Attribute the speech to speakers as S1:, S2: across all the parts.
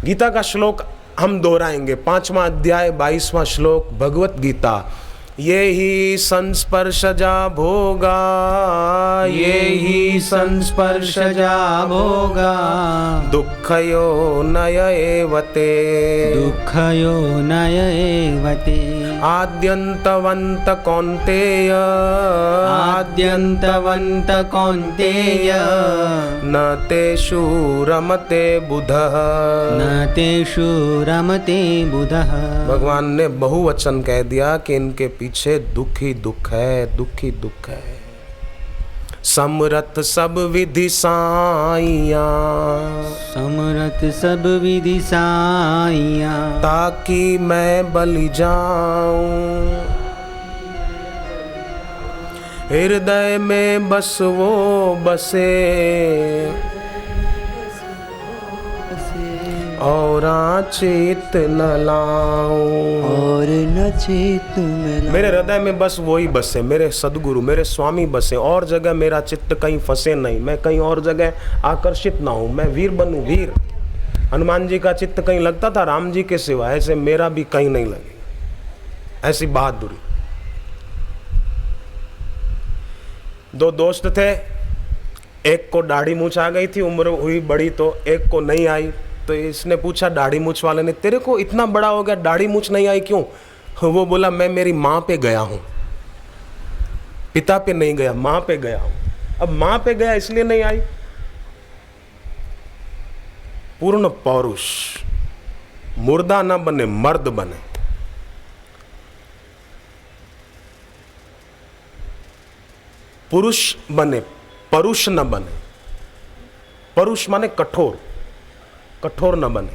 S1: गीता का श्लोक हम दोहराएंगे, 5वां अध्याय 22वां श्लोक भगवत गीता। ये ही संस्पर्शजा भोगा,
S2: ये ही संस्पर्शजा भोगा,
S1: दुःखयो नय एवते,
S2: दुःखयो नय एवते।
S1: आद्यन्तवन्त कौन्तेय,
S2: आद्यन्तवन्त कौन्तेय,
S1: न तेषु रमते बुधः,
S2: न तेषु रमते बुधः।
S1: भगवान ने बहुवचन कह दिया कि इनके पीछे दुख ही दुख है, दुख ही दुख है। समरथ सब विधि साइया,
S2: समरथ सब विधि साइया,
S1: ताकि मैं बलि जाऊं। हृदय में बस वो बसे, और चित न लाऊं,
S2: और न चित में।
S1: मेरे हृदय में बस वही बसे, मेरे सदगुरु मेरे स्वामी बसे, और जगह मेरा चित्त कहीं फंसे नहीं, मैं कहीं और जगह आकर्षित ना हूं, मैं वीर बनूं वीर। हनुमान जी का चित्त कहीं लगता था राम जी के सिवा, ऐसे मेरा भी कहीं नहीं लगेगा, ऐसी बहादुरी। दो दोस्त थे, एक को दाढ़ी मूछ आ गई थी, उम्र हुई बड़ी, तो एक को नहीं आई। तो इसने पूछा दाढ़ी मूछ वाले ने, तेरे को इतना बड़ा हो गया दाढ़ी मूछ नहीं आई क्यों? वो बोला मैं मेरी माँ पे गया हूँ, पिता पे नहीं गया, माँ पे गया हूँ। अब माँ पे गया इसलिए नहीं आई। पूर्ण पौरुष, मुर्दा न बने मर्द बने। पुरुष बने, परुष न बने। परुष माने कठोर, कठोर न बने।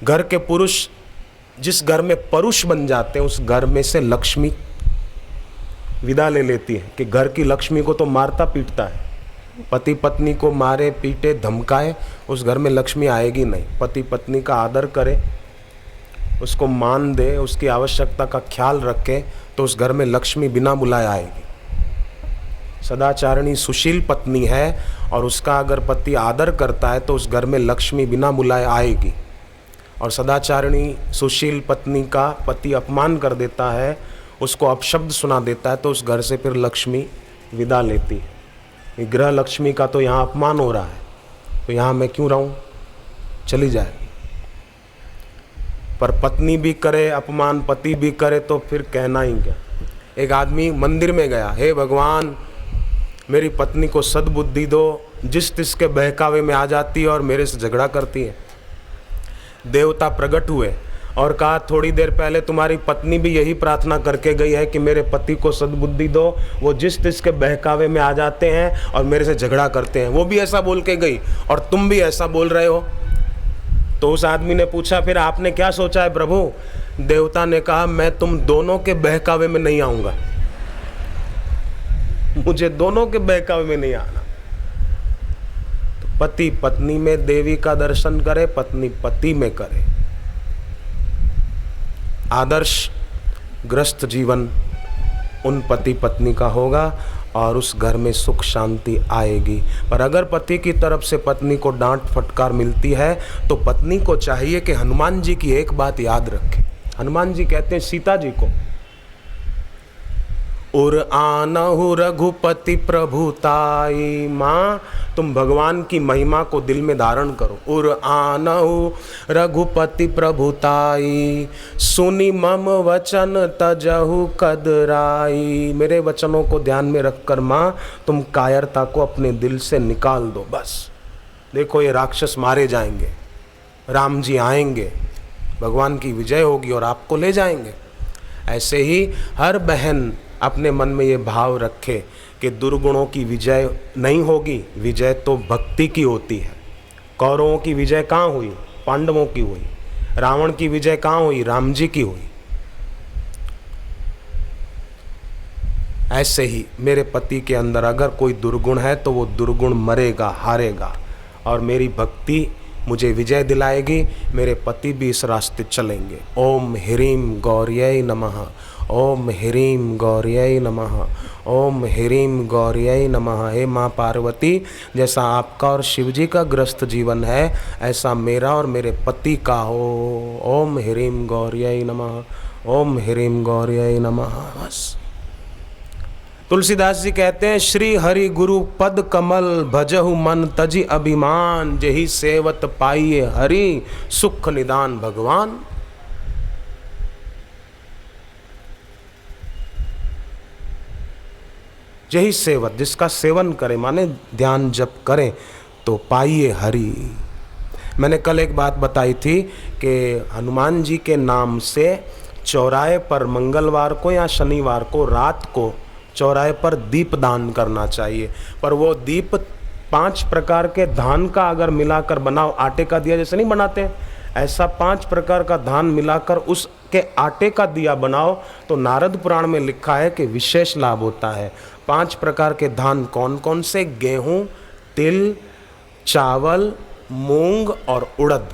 S1: घर के पुरुष जिस घर में परुष बन जाते हैं, उस घर में से लक्ष्मी विदा ले लेती है। कि घर की लक्ष्मी को तो मारता पीटता है, पति पत्नी को मारे पीटे धमकाए, उस घर में लक्ष्मी आएगी नहीं। पति पत्नी का आदर करे, उसको मान दे, उसकी आवश्यकता का ख्याल रखे, तो उस घर में लक्ष्मी बिना बुलाए आएगी। सदाचारणी सुशील पत्नी है और उसका अगर पति आदर करता है तो उस घर में लक्ष्मी बिना बुलाए आएगी। और सदाचारणी सुशील पत्नी का पति अपमान कर देता है, उसको अपशब्द सुना देता है, तो उस घर से फिर लक्ष्मी विदा लेती है। गृह लक्ष्मी का तो यहाँ अपमान हो रहा है, तो यहाँ मैं क्यों रहूँ, चली जाएगी। पर पत्नी भी करे अपमान, पति भी करे, तो फिर कहना ही क्या। एक आदमी मंदिर में गया, हे भगवान मेरी पत्नी को सद्बुद्धि दो, जिस तिसके बहकावे में आ जाती है और मेरे से झगड़ा करती है। देवता प्रकट हुए और कहा थोड़ी देर पहले तुम्हारी पत्नी भी यही प्रार्थना करके गई है कि मेरे पति को सद्बुद्धि दो, वो जिस तिसके बहकावे में आ जाते हैं और मेरे से झगड़ा करते हैं। वो भी ऐसा बोल के गई और तुम भी ऐसा बोल रहे हो। तो उस आदमी ने पूछा फिर आपने क्या सोचा है प्रभु? देवता ने कहा मैं तुम दोनों के बहकावे में नहीं आऊंगा, मुझे दोनों के बहकावे में नहीं आना। तो पति पत्नी में देवी का दर्शन करे, पत्नी पति में करे। आदर्श ग्रस्त जीवन उन पति पत्नी का होगा और उस घर में सुख शांति आएगी। पर अगर पति की तरफ से पत्नी को डांट फटकार मिलती है तो पत्नी को चाहिए कि हनुमान जी की एक बात याद रखे। हनुमान जी कहते हैं सीता जी को, उर आनहु रघुपति प्रभुताई। माँ तुम भगवान की महिमा को दिल में धारण करो। उर आनहु रघुपति प्रभुताई, सुनी मम वचन तजहु कदराई। मेरे वचनों को ध्यान में रखकर माँ तुम कायरता को अपने दिल से निकाल दो। बस देखो ये राक्षस मारे जाएंगे, राम जी आएंगे, भगवान की विजय होगी और आपको ले जाएंगे। ऐसे ही हर बहन अपने मन में ये भाव रखे कि दुर्गुणों की विजय नहीं होगी, विजय तो भक्ति की होती है। कौरवों की विजय कहाँ हुई? पांडवों की हुई। रावण की विजय कहाँ हुई? राम जी की हुई। ऐसे ही मेरे पति के अंदर अगर कोई दुर्गुण है तो वो दुर्गुण मरेगा, हारेगा, और मेरी भक्ति मुझे विजय दिलाएगी, मेरे पति भी इस रास्ते चलेंगे। ओम ह्रीं गौर्यै नमः, ओम ह्रीं गौर्यै नमः, ओम ह्रीं गौर्यै नमः। हे माँ पार्वती, जैसा आपका और शिव जी का ग्रस्त जीवन है, ऐसा मेरा और मेरे पति का हो। ओम ह्रीं गौर्यै नमः, ओम ह्रीं गौर्यै नमः। बस। तुलसीदास जी कहते हैं, श्री हरि गुरु पद कमल भजहु मन तजी अभिमान, जेहि सेवत पाइये हरि सुख निदान भगवान। यही सेवत, जिसका सेवन करें माने ध्यान जप करें तो पाइए हरि। मैंने कल एक बात बताई थी कि हनुमान जी के नाम से चौराहे पर मंगलवार को या शनिवार को रात को चौराहे पर दीप दान करना चाहिए। पर वो दीप 5 प्रकार के धान का अगर मिलाकर बनाओ, आटे का दिया जैसे नहीं बनाते, ऐसा 5 प्रकार का धान मिलाकर उसके आटे का दिया बनाओ तो नारद पुराण में लिखा है कि विशेष लाभ होता है। 5 प्रकार के धान कौन कौन से? गेहूँ, तिल, चावल, मूंग और उड़द।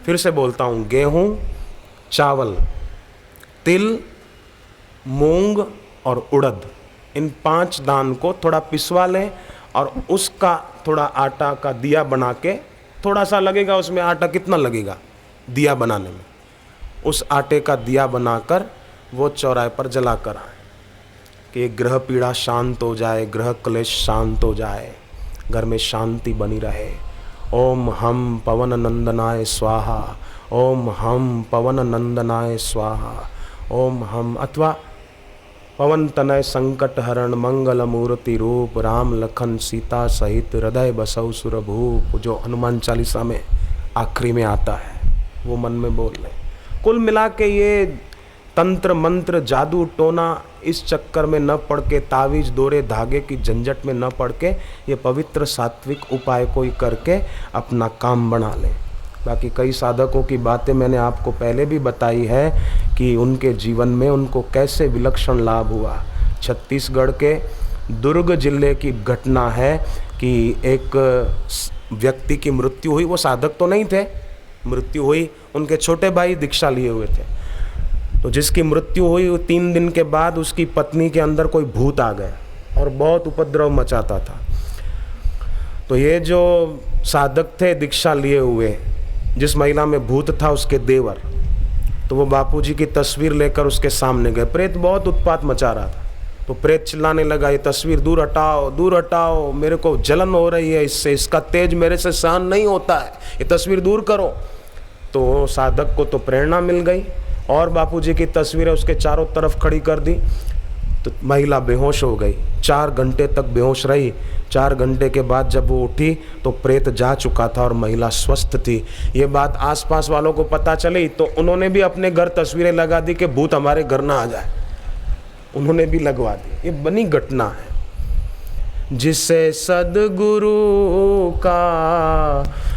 S1: फिर से बोलता हूँ, गेहूँ, चावल, तिल, मूंग और उड़द। इन 5 दान को थोड़ा पिसवा लें और उसका थोड़ा आटा का दिया बना के, थोड़ा सा लगेगा उसमें आटा, कितना लगेगा दिया बनाने में, उस आटे का दिया बनाकर वो चौराहे पर जला कर आए कि ग्रह पीड़ा शांत हो जाए, ग्रह क्लेश शांत हो जाए, घर में शांति बनी रहे। ओम हम पवन नंदनाय स्वाहा, ओम हम पवन नंदनाय स्वाहा, ओम हम। अथवा पवन तनय संकट हरण मंगल मूर्ति रूप, राम लखन सीता सहित हृदय बसौ सुर भूप, जो हनुमान चालीसा में आखिरी में आता है, वो मन में बोल लें। कुल मिला के ये तंत्र मंत्र जादू टोना इस चक्कर में न पड़ के, तावीज दोरे धागे की झंझट में न पड़ के, ये पवित्र सात्विक उपाय कोई करके अपना काम बना लें। बाकी कई साधकों की बातें मैंने आपको पहले भी बताई है कि उनके जीवन में उनको कैसे विलक्षण लाभ हुआ। छत्तीसगढ़ के दुर्ग जिले की घटना है कि एक व्यक्ति की मृत्यु हुई। वो साधक तो नहीं थे, मृत्यु हुई, उनके छोटे भाई दीक्षा लिए हुए थे। तो जिसकी मृत्यु हुई 3 दिन के बाद उसकी पत्नी के अंदर कोई भूत आ गया और बहुत उपद्रव मचाता था। तो ये जो साधक थे दीक्षा लिए हुए, जिस महिला में भूत था उसके देवर, तो वो बापूजी की तस्वीर लेकर उसके सामने गए। प्रेत बहुत उत्पात मचा रहा था, तो प्रेत चिल्लाने लगा, ये तस्वीर दूर हटाओ, दूर हटाओ, मेरे को जलन हो रही है इससे, इसका तेज मेरे से सहन नहीं होता है, ये तस्वीर दूर करो। तो साधक को तो प्रेरणा मिल गई और बापूजी की तस्वीरें उसके चारों तरफ खड़ी कर दी। तो महिला बेहोश हो गई, 4 घंटे तक बेहोश रही। 4 घंटे के बाद जब वो उठी तो प्रेत जा चुका था और महिला स्वस्थ थी। ये बात आसपास वालों को पता चली तो उन्होंने भी अपने घर तस्वीरें लगा दी कि भूत हमारे घर ना आ जाए, उन्होंने भी लगवा दी। ये बनी घटना है। जिसे सद्गुरु का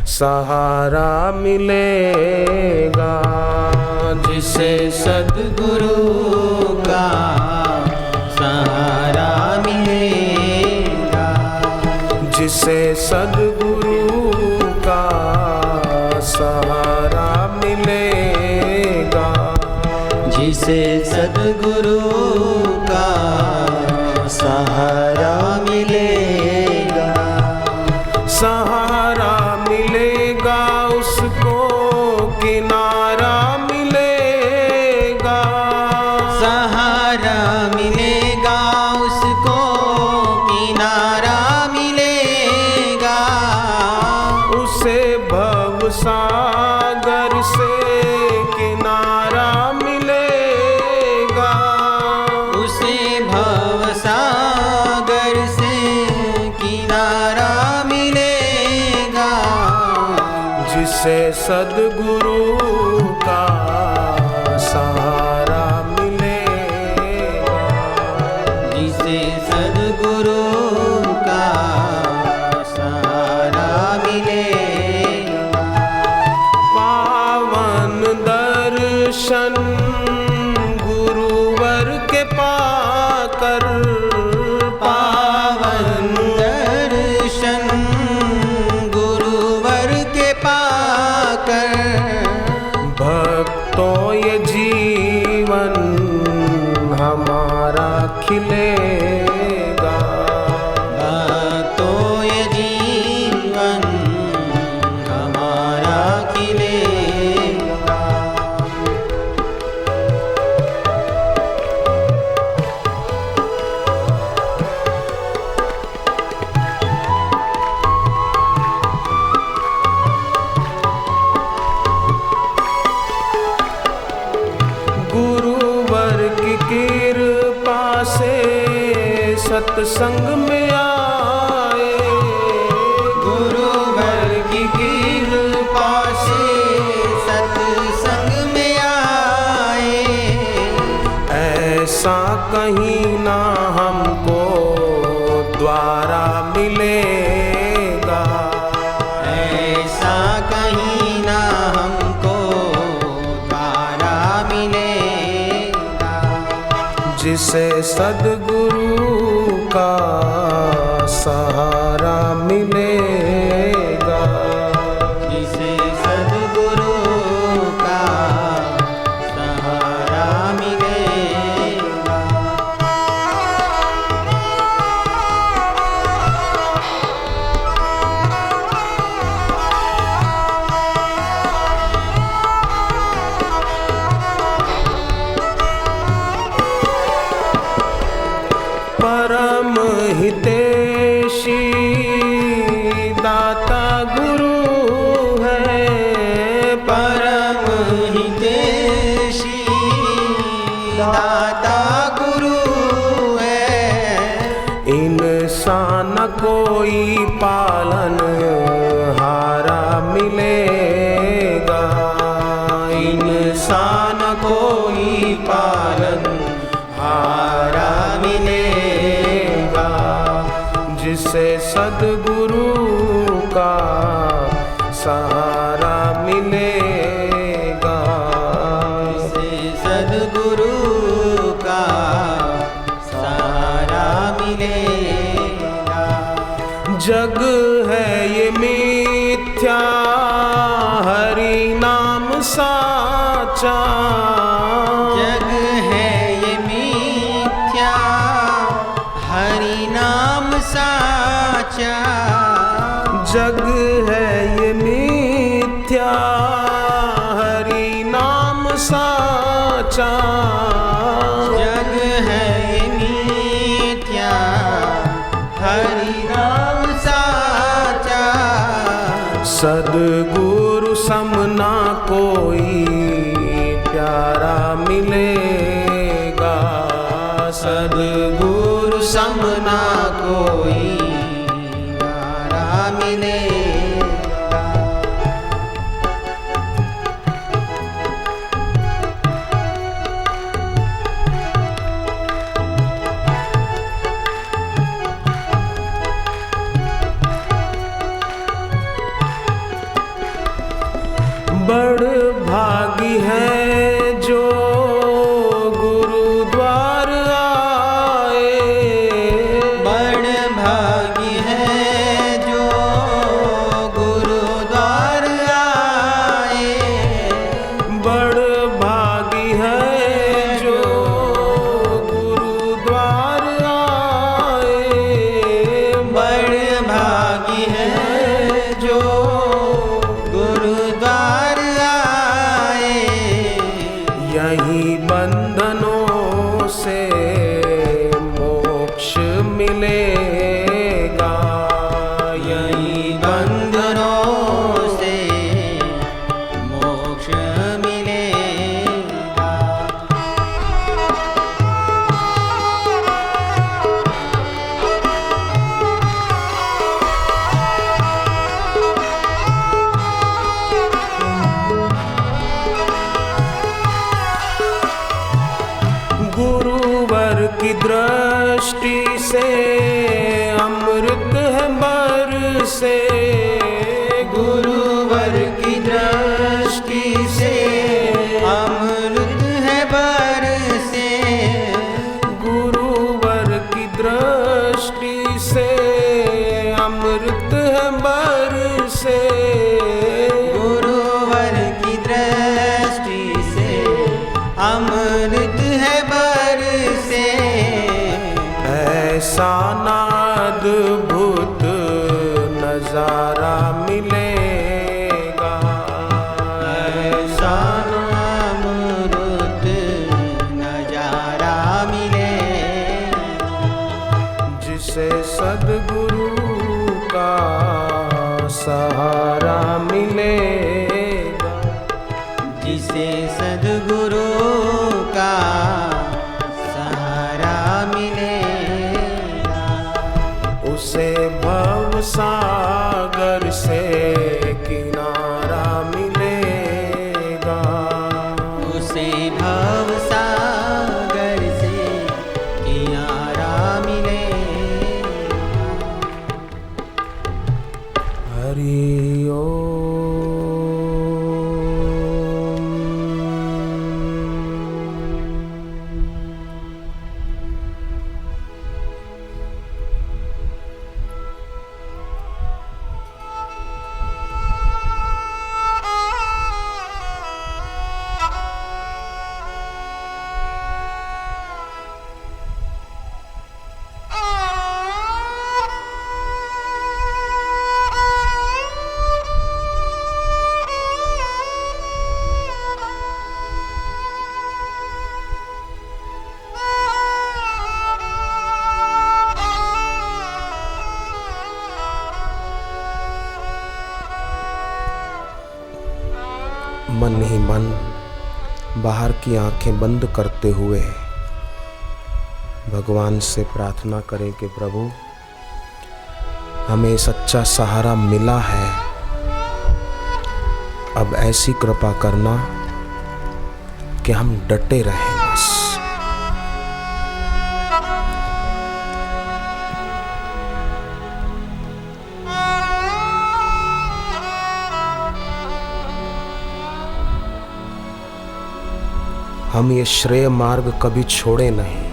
S1: सहारा मिलेगा,
S2: जिसे सद्गुरु का सहारा मिलेगा,
S1: जिसे सद्गुरु का सहारा मिलेगा,
S2: जिसे सद्गुरु का सहारा मिलेगा,
S1: सहारा मिलेगा उसको किनारा मिलेगा,
S2: सहारा मिलेगा उसको किनारा मिलेगा,
S1: उसे भव सागर से किनारा मिलेगा,
S2: उसे भव सागर से किनारा मिलेगा,
S1: जिसे सद्गुरु का सहारा मिलेगा,
S2: जिसे सद्गुरु का सहारा मिलेगा,
S1: पावन दर्शन गुरुवर के पाकर,
S2: पावन दर्शन गुरुवर के पाकर,
S1: ये जीवन हमारा खिलेगा,
S2: तो ये जीवन हमारा खिलेगा।
S1: गुरुवर की कृपा से सत्संग में आए,
S2: गुरुवर की कृपा से सत्संग में आए।
S1: ऐसा कहीं ना हमको द्वारा मिलेगा,
S2: ऐसा कहीं ना हमको द्वारा मिलेगा।
S1: जिसे सद्गुरु का सहारा मिलेगा,
S2: जिसे सद्गुरु का सहारा मिलेगा।
S1: परम हितेशी दाता गुरु है,
S2: परम हितेशी दाता गुरु है।
S1: इंसान कोई पालन हारा मिलेगा, इंसान कोई पालन हारा मिलेगा। जिसे सद्गुरु का सहारा मिलेगा,
S2: जिसे सद्गुरु का सहारा मिलेगा।
S1: जग है ये मिथ्या हरि नाम साचा,
S2: जग है ये मिथ्या हरि नाम साचा।
S1: जग है ये मिथ्या हरि नाम साचा,
S2: जग है ये मिथ्या हरि नाम साचा।
S1: सद्गुरु समना कोई प्यारा मिलेगा, सद्गुरु
S2: समना कोई प्यारा मिलेगा।
S1: बड़ भागी है जो गुरुद्वार आए,
S2: बड़ भागी है जो गुरुद्वार आए।
S1: बड़ भागी है जो गुरुद्वार आए,
S2: बड़ भागी है जो गुरुद्वार आए।
S1: यही बंधनों से मोक्ष मिलेगा, यही
S2: बंधनों से मोक्ष मिलेगा।
S1: गुरुवर की दृष्टि से अमृत है बरसे,
S2: गुरुवर की दृष्टि से अमृत है बरसे।
S1: गुरुवर की दृष्टि से अमृत है बरसे,
S2: गुरुवर की दृष्टि से अमृत है बरसे।
S1: ऐसा अद्भुत नजारा मिलेगा,
S2: ऐसा अमृत नजारा मिलेगा,
S1: जिसे सद्गुरु का सहारा मिलेगा,
S2: जिसे सद्गुरु का सहारा मिलेगा,
S1: उसे भव सागर से किनारा मिलेगा,
S2: उसे भव सागर से किनारा मिलेगा।
S1: हरि ओम। मन ही मन बाहर की आंखें बंद करते हुए भगवान से प्रार्थना करें कि प्रभु हमें सच्चा सहारा मिला है, अब ऐसी कृपा करना कि हम डटे रहें बस। हम ये श्रेय मार्ग कभी छोड़े नहीं।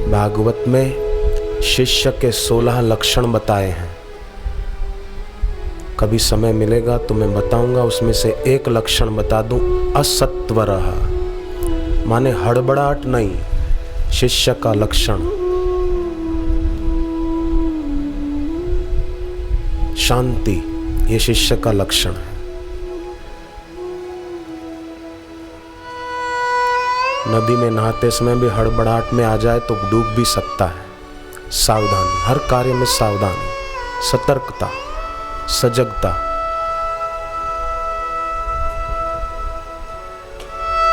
S1: भागवत में शिष्य के 16 लक्षण बताए हैं। कभी समय मिलेगा तो मैं बताऊंगा, उसमें से एक लक्षण बता दूं, असत्वरः, माने हड़बड़ाहट नहीं, शिष्य का लक्षण। शांति, ये शिष्य का लक्षण है। नदी में नहाते समय भी हड़बड़ाहट में आ जाए तो डूब भी सकता है। सावधानी, हर कार्य में सावधानी, सतर्कता, सजगता।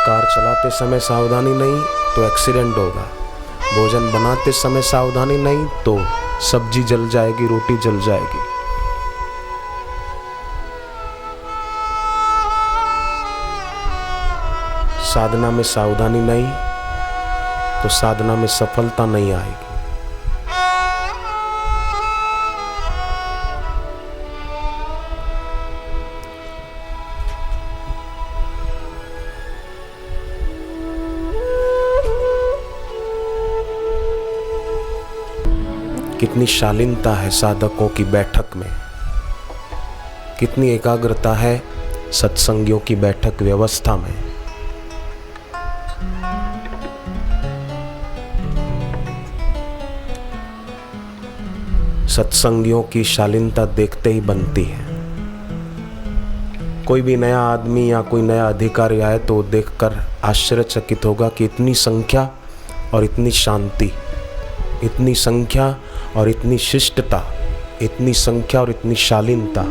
S1: कार चलाते समय सावधानी नहीं तो एक्सीडेंट होगा, भोजन बनाते समय सावधानी नहीं तो सब्जी जल जाएगी, रोटी जल जाएगी। साधना में सावधानी नहीं तो साधना में सफलता नहीं आएगी। कितनी शालीनता है साधकों की बैठक में, कितनी एकाग्रता है सत्संगियों की बैठक व्यवस्था में। सत्संगियों की शालीनता देखते ही बनती है। कोई भी नया आदमी या कोई नया अधिकारी आए तो देखकर आश्चर्यचकित होगा कि इतनी संख्या और इतनी शांति, इतनी संख्या और इतनी शिष्टता, इतनी संख्या और इतनी शालीनता।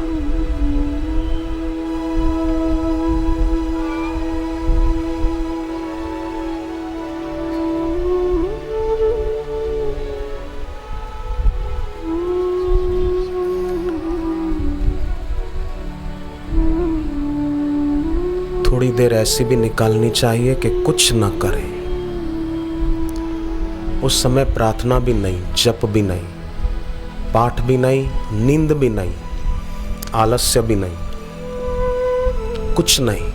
S1: थोड़ी देर ऐसी भी निकालनी चाहिए कि कुछ न करें। उस समय प्रार्थना भी नहीं, जप भी नहीं, पाठ भी नहीं, नींद भी नहीं, आलस्य भी नहीं, कुछ नहीं।